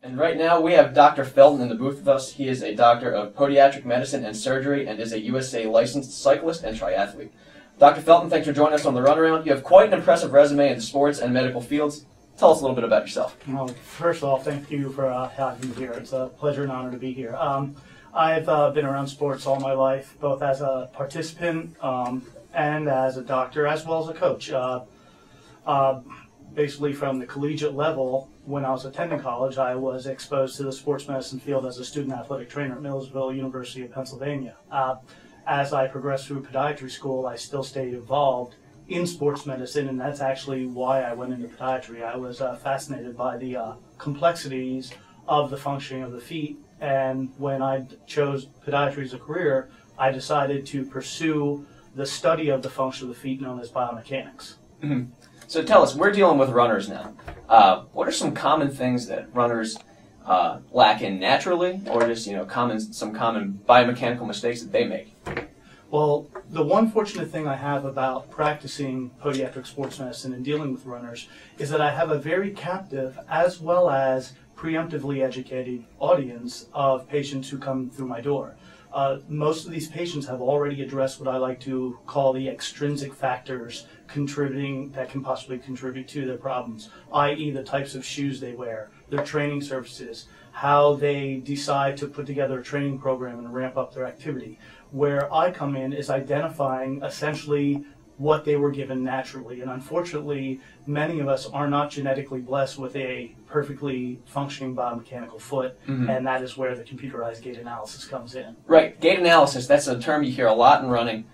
And right now we have Dr. Felton in the booth with us. He is a doctor of podiatric medicine and surgery and is a USA licensed cyclist and triathlete. Dr. Felton, thanks for joining us on the Runaround. You have quite an impressive resume in the sports and medical fields. Tell us a little bit about yourself. Well, first of all, thank you for having me here. It's a pleasure and honor to be here. I've been around sports all my life, both as a participant and as a doctor, as well as a coach. Basically from the collegiate level, when I was attending college, I was exposed to the sports medicine field as a student athletic trainer at Millersville University of Pennsylvania. As I progressed through podiatry school, I still stayed involved in sports medicine, and that's actually why I went into podiatry. I was fascinated by the complexities of the functioning of the feet, and when I chose podiatry as a career, I decided to pursue the study of the function of the feet known as biomechanics. Mm-hmm. So tell us, we're dealing with runners now. What are some common things that runners lack in naturally, or just some common biomechanical mistakes that they make? Well, the one fortunate thing I have about practicing podiatric sports medicine and dealing with runners is that I have a very captive as well as preemptively educated audience of patients who come through my door. Most of these patients have already addressed what I like to call the extrinsic factors that can possibly contribute to their problems, i.e. the types of shoes they wear, their training services, how they decide to put together a training program and ramp up their activity. Where I come in is identifying essentially what they were given naturally. And unfortunately, many of us are not genetically blessed with a perfectly functioning biomechanical foot, and that is where the computerized gait analysis comes in. Right, gait analysis, that's a term you hear a lot in running.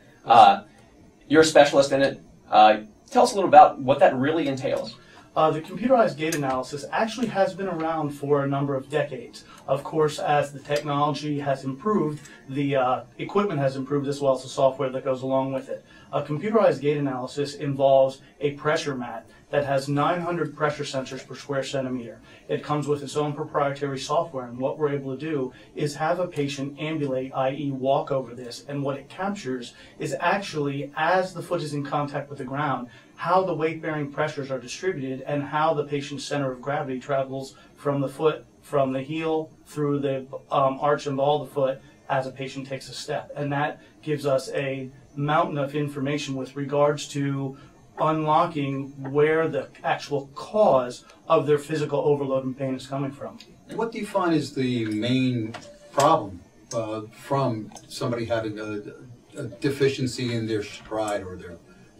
You're a specialist in it. Tell us a little about what that really entails. The computerized gait analysis actually has been around for a number of decades. Of course, as the technology has improved, the equipment has improved as well as the software that goes along with it. A computerized gait analysis involves a pressure mat that has 900 pressure sensors per square centimeter. It comes with its own proprietary software, and what we're able to do is have a patient ambulate, i.e. walk over this, and what it captures is actually, as the foot is in contact with the ground, how the weight-bearing pressures are distributed and how the patient's center of gravity travels from the foot, from the heel, through the arch and ball of the foot as a patient takes a step. And that gives us a mountain of information with regards to unlocking where the actual cause of their physical overload and pain is coming from. What do you find is the main problem from somebody having a deficiency in their stride or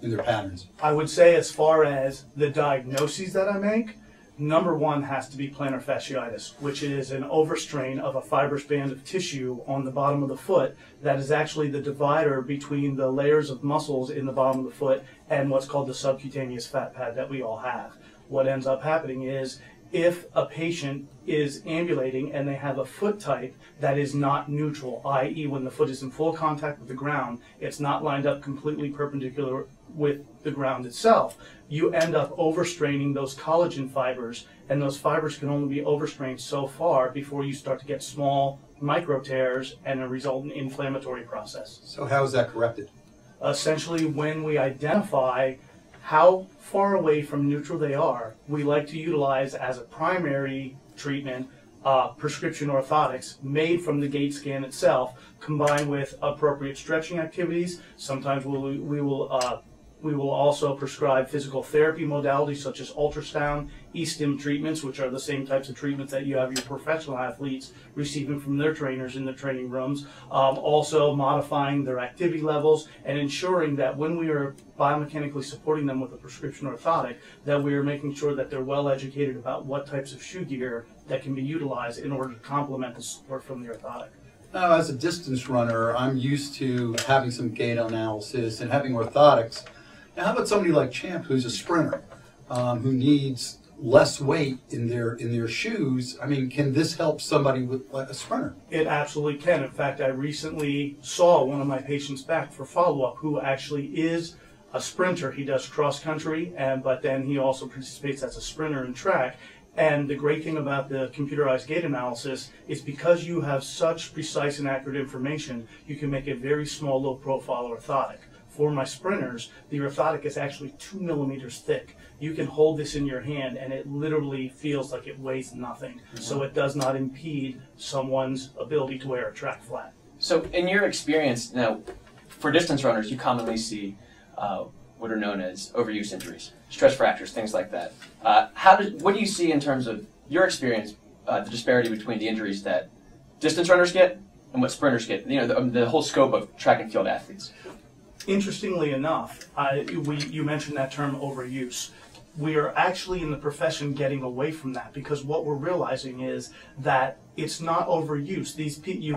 in their patterns? I would say, as far as the diagnoses that I make, number one has to be plantar fasciitis, which is an overstrain of a fibrous band of tissue on the bottom of the foot that is actually the divider between the layers of muscles in the bottom of the foot and what's called the subcutaneous fat pad that we all have. What ends up happening is, if a patient is ambulating and they have a foot type that is not neutral, i.e. when the foot is in full contact with the ground, it's not lined up completely perpendicular with the ground itself, you end up overstraining those collagen fibers, and those fibers can only be overstrained so far before you start to get small micro tears and a resultant inflammatory process. So how is that corrected? Essentially, when we identify how far away from neutral they are, we like to utilize as a primary treatment prescription orthotics made from the gait scan itself, combined with appropriate stretching activities. Sometimes we will also prescribe physical therapy modalities such as ultrasound, e-stim treatments, which are the same types of treatments that you have your professional athletes receiving from their trainers in their training rooms. Also modifying their activity levels and ensuring that when we are biomechanically supporting them with a prescription orthotic, that we are making sure that they're well educated about what types of shoe gear that can be utilized in order to complement the support from the orthotic. Now, as a distance runner, I'm used to having some gait analysis and having orthotics. Now, how about somebody like Champ, who's a sprinter, who needs less weight in their shoes? I mean, can this help somebody with like a sprinter? It absolutely can. In fact, I recently saw one of my patients back for follow-up who actually is a sprinter. He does cross country, but then he also participates as a sprinter in track. And the great thing about the computerized gait analysis is because you have such precise and accurate information, you can make a very small, low-profile orthotic. For my sprinters, the orthotic is actually 2 millimeters thick. You can hold this in your hand and it literally feels like it weighs nothing. So it does not impede someone's ability to wear a track flat. So in your experience, now, for distance runners, you commonly see what are known as overuse injuries, stress fractures, things like that. What do you see in terms of your experience, the disparity between the injuries that distance runners get and what sprinters get, the whole scope of track and field athletes? Interestingly enough, you mentioned that term overuse. We are actually in the profession getting away from that, because what we're realizing is that it's not overuse. You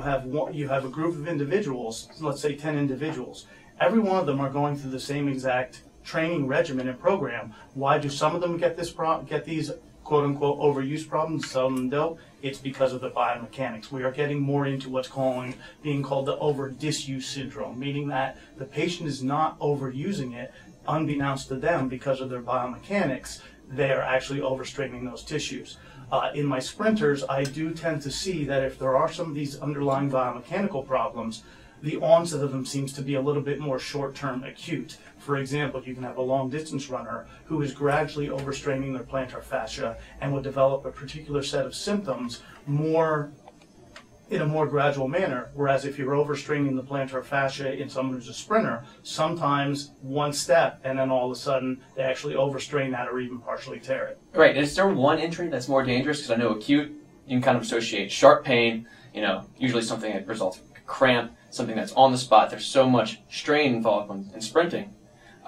have a group of individuals, let's say 10 individuals. Every one of them are going through the same exact training regimen and program. Why do some of them get these quote-unquote overuse problems, some of them don't? It's because of the biomechanics. We are getting more into what's being called the over-disuse syndrome, meaning that the patient is not overusing it. Unbeknownst to them, because of their biomechanics, they are actually overstraining those tissues. In my sprinters, I do tend to see that if there are some of these underlying biomechanical problems, the onset of them seems to be a little bit more short-term acute. For example, you can have a long-distance runner who is gradually overstraining their plantar fascia and will develop a particular set of symptoms in a more gradual manner, whereas if you're overstraining the plantar fascia in someone who's a sprinter, sometimes one step and then all of a sudden they actually overstrain that or even partially tear it. Right, and is there one injury that's more dangerous? Because I know acute, you can kind of associate sharp pain, usually something that results in cramp, something that's on the spot. There's so much strain involved in sprinting.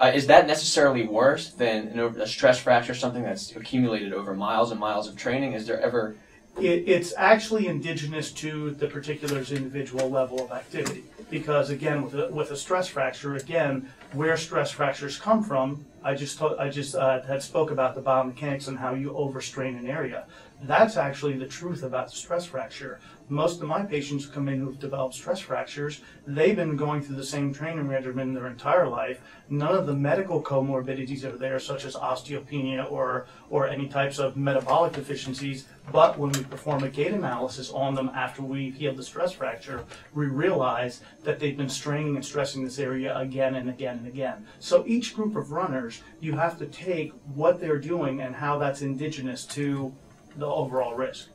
Is that necessarily worse than a stress fracture, something that's accumulated over miles and miles of training? Is there ever... It's actually indigenous to the particular's individual level of activity, because again, with a stress fracture, again, where stress fractures come from, I just had spoke about the biomechanics and how you overstrain an area. That's actually the truth about the stress fracture. Most of my patients who come in who've developed stress fractures, they've been going through the same training regimen their entire life. None of the medical comorbidities are there, such as osteopenia or any types of metabolic deficiencies. But when we perform a gait analysis on them after we've healed the stress fracture, we realize that they've been straining and stressing this area again and again and again. So each group of runners, you have to take what they're doing and how that's indigenous to the overall risk.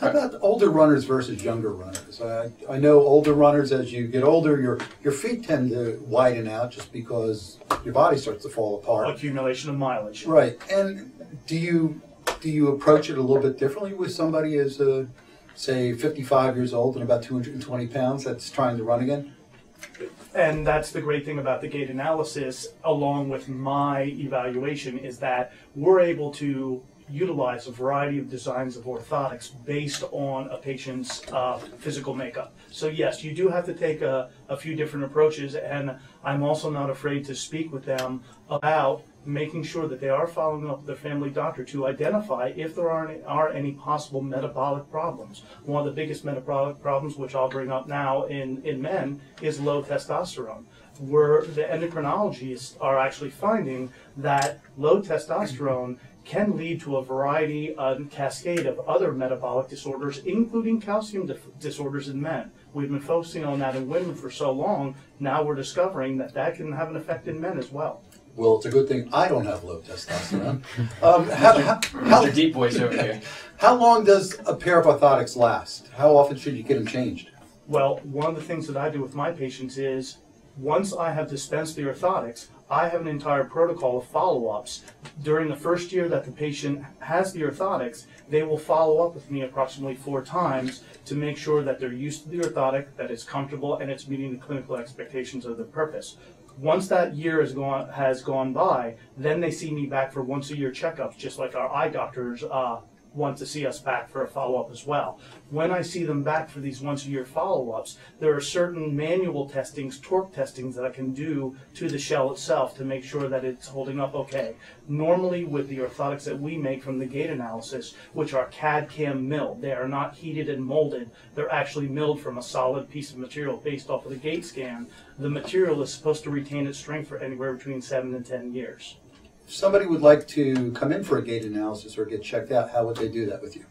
How about older runners versus younger runners? I know older runners, as you get older, your feet tend to widen out just because your body starts to fall apart. Accumulation of mileage. Right. And do you approach it a little bit differently with somebody as, say, 55 years old and about 220 pounds that's trying to run again? And that's the great thing about the gait analysis, along with my evaluation, is that we're able to utilize a variety of designs of orthotics based on a patient's physical makeup. So yes, you do have to take a few different approaches, and I'm also not afraid to speak with them about making sure that they are following up with their family doctor to identify if there are any possible metabolic problems. One of the biggest metabolic problems, which I'll bring up now in men, is low testosterone, where the endocrinologists are actually finding that low testosterone can lead to a variety and cascade of other metabolic disorders, including calcium disorders in men. We've been focusing on that in women for so long, now we're discovering that that can have an effect in men as well. Well, it's a good thing I don't have low testosterone. How's deep voice over here? How long does a pair of orthotics last? How often should you get them changed? Well, one of the things that I do with my patients is, once I have dispensed the orthotics, I have an entire protocol of follow-ups. During the first year that the patient has the orthotics, they will follow up with me approximately 4 times to make sure that they're used to the orthotic, that it's comfortable, and it's meeting the clinical expectations of the purpose. Once that year has gone by, then they see me back for once-a-year checkups, just like our eye doctors want to see us back for a follow-up as well. When I see them back for these once-a-year follow-ups, there are certain manual testings, torque testings that I can do to the shell itself to make sure that it's holding up okay. Normally with the orthotics that we make from the gait analysis, which are CAD/CAM milled, they are not heated and molded, they're actually milled from a solid piece of material based off of the gait scan. The material is supposed to retain its strength for anywhere between 7 and 10 years. If somebody would like to come in for a gait analysis or get checked out, how would they do that with you?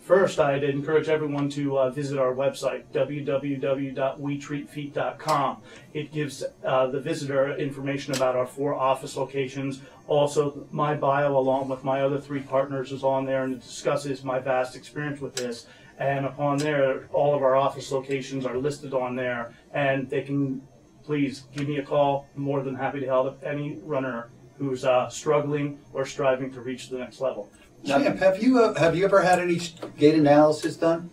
First, I'd encourage everyone to visit our website, www.WeTreatFeet.com. It gives the visitor information about our 4 office locations. Also, my bio, along with my other 3 partners, is on there, and it discusses my vast experience with this. And upon there, all of our office locations are listed on there, and they can please give me a call. I'm more than happy to help any runner who's struggling or striving to reach the next level. Champ, have you ever had any gait analysis done?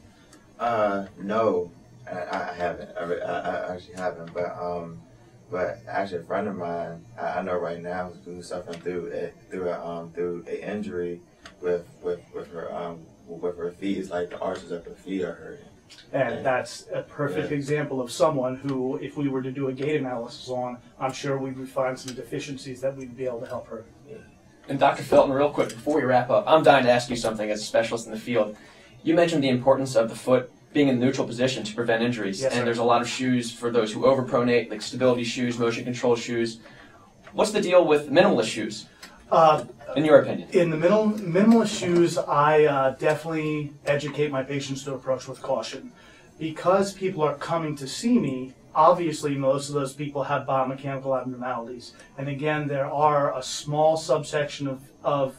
No, I haven't. I actually haven't. But actually, a friend of mine, I know right now, who's suffering through an injury with her feet. It's like the arches of her feet are hurting. And that's a perfect example of someone who, if we were to do a gait analysis on, I'm sure we would find some deficiencies that we'd be able to help her. And Dr. Felton, real quick, before we wrap up, I'm dying to ask you something as a specialist in the field. You mentioned the importance of the foot being in the neutral position to prevent injuries. Yes, and sir. there's a lot of shoes for those who overpronate, like stability shoes, motion control shoes. What's the deal with minimalist shoes, in your opinion? In the minimalist shoes, I definitely educate my patients to approach with caution. Because people are coming to see me, obviously most of those people have biomechanical abnormalities. And again, there are a small subsection of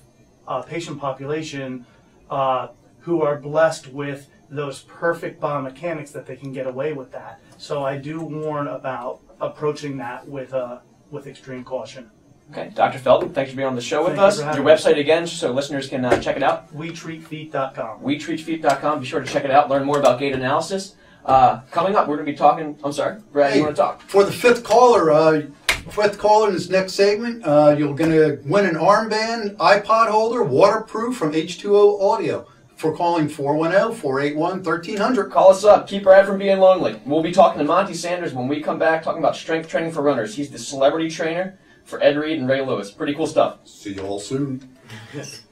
patient population who are blessed with those perfect biomechanics that they can get away with that. So I do warn about approaching that with extreme caution. Okay, Dr. Felton, thanks for being on the show with Thank you us. for having Your me. website again, so listeners can check it out. WeTreatFeet.com. WeTreatFeet.com. Be sure to check it out. Learn more about gait analysis. Coming up, we're going to be talking. I'm sorry, Brad. You want to talk? For the fifth caller in this next segment, you're going to win an armband, iPod holder, waterproof from H2O Audio. For calling 410-481-1300. Call us up. Keep Brad from being lonely. We'll be talking to Monty Sanders when we come back, talking about strength training for runners. He's the celebrity trainer for Ed Reed and Ray Lewis. Pretty cool stuff. See you all soon. Yes.